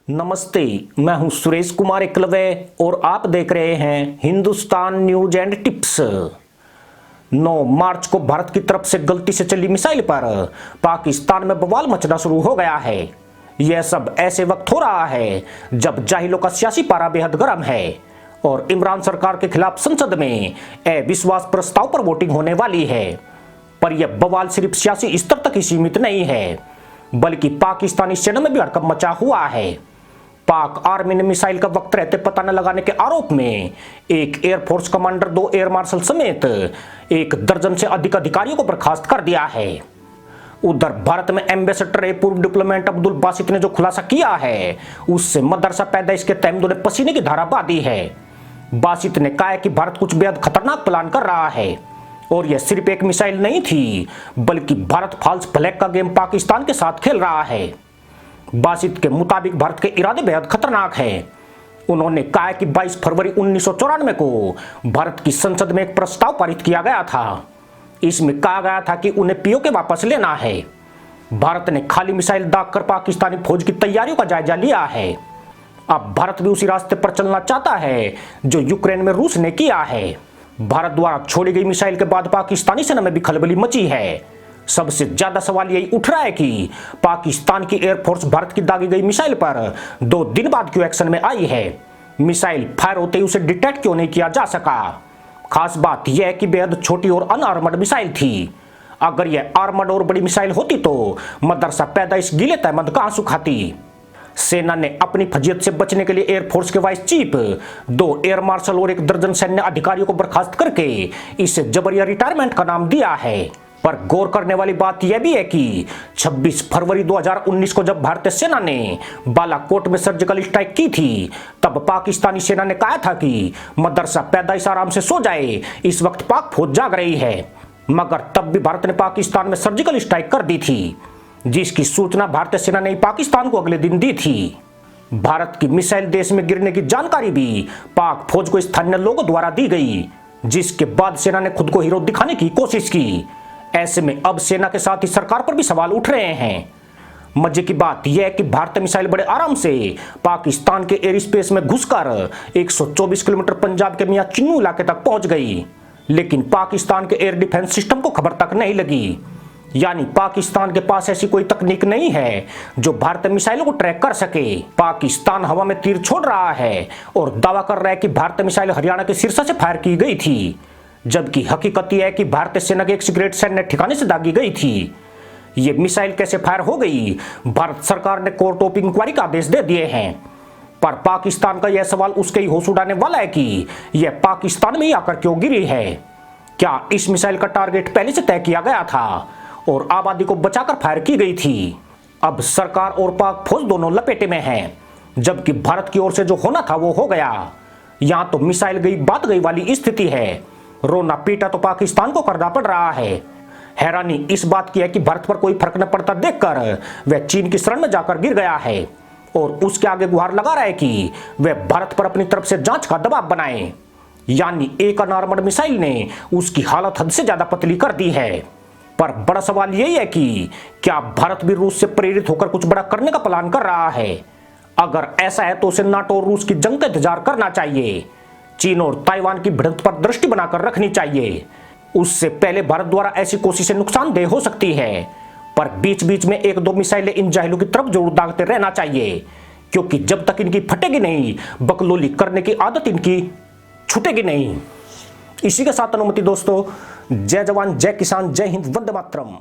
नमस्ते, मैं हूं सुरेश कुमार एकलवे और आप देख रहे हैं हिंदुस्तान न्यूज एंड टिप्स। 9 मार्च को भारत की तरफ से गलती से चली मिसाइल पर पाकिस्तान में बवाल मचना शुरू हो गया है। यह सब ऐसे वक्त हो रहा है जब जाहिलों का सियासी पारा बेहद गर्म है और इमरान सरकार के खिलाफ संसद में अविश्वास प्रस्ताव पर वोटिंग होने वाली है। पर यह बवाल सिर्फ सियासी स्तर तक ही सीमित नहीं है, बल्कि पाकिस्तानी सेना में भी हड़कंप मचा हुआ है। पाक आर्मी ने मिसाइल का वक्त रहते पता न लगाने के आरोप में एक एयरफोर्स कमांडर, 2 एयर मार्शल समेत 1 दर्जन से अधिक अधिकारियों को बर्खास्त कर दिया है। उधर भारत में एम्बेसडर पूर्व डिप्लोमेट अब्दुल बासित ने जो खुलासा किया है, उससे मदरसा पैदाइश के तहमदों ने पसीने की धारा बहा दी है। बासित ने कहा है कि भारत कुछ बेहद खतरनाक प्लान कर रहा है और यह सिर्फ एक मिसाइल नहीं थी, बल्कि भारत फॉल्स फ्लैग का गेम पाकिस्तान के साथ खेल रहा है। बासित के मुताबिक भारत के इरादे बेहद खतरनाक हैं। उन्होंने कहा कि 22 फरवरी 1994 को भारत की संसद में एक प्रस्ताव पारित किया गया था। इसमें कहा गया था कि उन्हें पीओके वापस लेना है। भारत ने खाली मिसाइल दागकर पाकिस्तानी फौज की तैयारियों का जायजा लिया है। अब भारत भी उसी रास्ते पर चलना चाहता है जो यूक्रेन में रूस ने किया है। भारत द्वारा छोड़ी गई मिसाइल के बाद पाकिस्तानी सेना में भी खलबली मची है। सबसे ज्यादा सवाल यही उठ रहा है कि पाकिस्तान की एयरफोर्स भारत की दागी गई मिसाइल पर 2 दिन बाद क्यों एक्शन में आई है। मिसाइल फायर होते ही उसे डिटेक्ट क्यों नहीं किया जा सका। खास बात यह है कि बेहद छोटी और अनआर्मर्ड मिसाइल थी। अगर यह आर्मर्ड और बड़ी मिसाइल होती तो मदरसा पैदाइश गीले तहमद कहां सुखाती। सेना ने अपनी फजीयत से बचने के लिए एयरफोर्स के वाइस चीफ, 2 एयर मार्शल और 1 दर्जन सैन्य अधिकारियों को बर्खास्त करके इसे जबरिया रिटायरमेंट का नाम दिया है। पर गौर करने वाली बात यह भी है कि 26 फरवरी 2019 को जब भारतीय सेना ने बालाकोट में सर्जिकल स्ट्राइक की थी, तब पाकिस्तानी सेना ने कहा था कि मदरसा पैदाइश आराम से सो जाए, इस वक्त पाक फौज जाग रही है। मगर तब भी भारत ने पाकिस्तान में सर्जिकल स्ट्राइक कर दी थी, जिसकी सूचना भारतीय सेना ने पाकिस्तान को अगले दिन दी थी। भारत की मिसाइल देश में गिरने की जानकारी भी पाक फौज को स्थानीय लोगों द्वारा दी गई, जिसके बाद सेना ने खुद को हीरो दिखाने की कोशिश की। ऐसे में अब सेना के साथ ही सरकार पर भी सवाल उठ रहे हैं। मजे की बात यह है कि भारतीय मिसाइल बड़े आराम से पाकिस्तान के एयर स्पेस में घुसकर 124 किलोमीटर पंजाब के मियां चिन्नू इलाके तक पहुंच गई, लेकिन पाकिस्तान के एयर डिफेंस सिस्टम को खबर तक नहीं लगी। यानी पाकिस्तान के पास ऐसी कोई तकनीक नहीं है जो भारतीय मिसाइलों को ट्रैक कर सके। पाकिस्तान हवा में तीर छोड़ रहा है और दावा कर रहा है कि भारतीय मिसाइल हरियाणा के सिरसा से फायर की गई थी, जबकि हकीकत यह है कि भारतीय सेना के एक सीक्रेट सैन्य ठिकाने से दागी गई थी। ये मिसाइल कैसे फायर हो गई, भारत सरकार ने कोर्ट ऑफ इंक्वायरी का आदेश दे दिए हैं। पर पाकिस्तान का यह सवाल उसके ही होश उड़ाने वाला है कि यह पाकिस्तान में ही आकर क्यों गिरी है। क्या इस मिसाइल का टारगेट पहले से तय किया गया था और आबादी को बचाकर फायर की गई थी। अब सरकार और पाक फौज दोनों लपेटे में हैं, जबकि भारत की ओर से जो होना था वो हो गया। यहां तो मिसाइल गई बात गई वाली स्थिति है। रोना पीटा तो पाकिस्तान को करना पड़ रहा है। हैरानी इस बात की है कि भारत पर कोई फर्क न पड़ता देखकर वह चीन की शरण में जाकर गिर गया है और उसके आगे गुहार लगा रहा है कि वह भारत पर अपनी तरफ से जांच का दबाव बनाए। यानी एक अनआर्मर्ड मिसाइल ने उसकी हालत हद से ज्यादा पतली कर दी है। पर बड़ा सवाल यही है कि क्या भारत भी रूस से प्रेरित होकर कुछ बड़ा करने का प्लान कर रहा है। अगर ऐसा है तो उसे नाटो और रूस की जंग का इंतजार करना चाहिए। चीन और ताइवान की भिड़ंत पर दृष्टि बनाकर रखनी चाहिए। उससे पहले भारत द्वारा ऐसी कोशिशें नुकसानदेह हो सकती है। पर बीच बीच में 1-2 मिसाइलें इन जाहिलों की तरफ जरूर दागते रहना चाहिए, क्योंकि जब तक इनकी फटेगी नहीं, बकलोली करने की आदत इनकी छूटेगी नहीं। इसी के साथ अनुमति दोस्तों, जय जवान, जय किसान, जय हिंद, वंदे मातरम।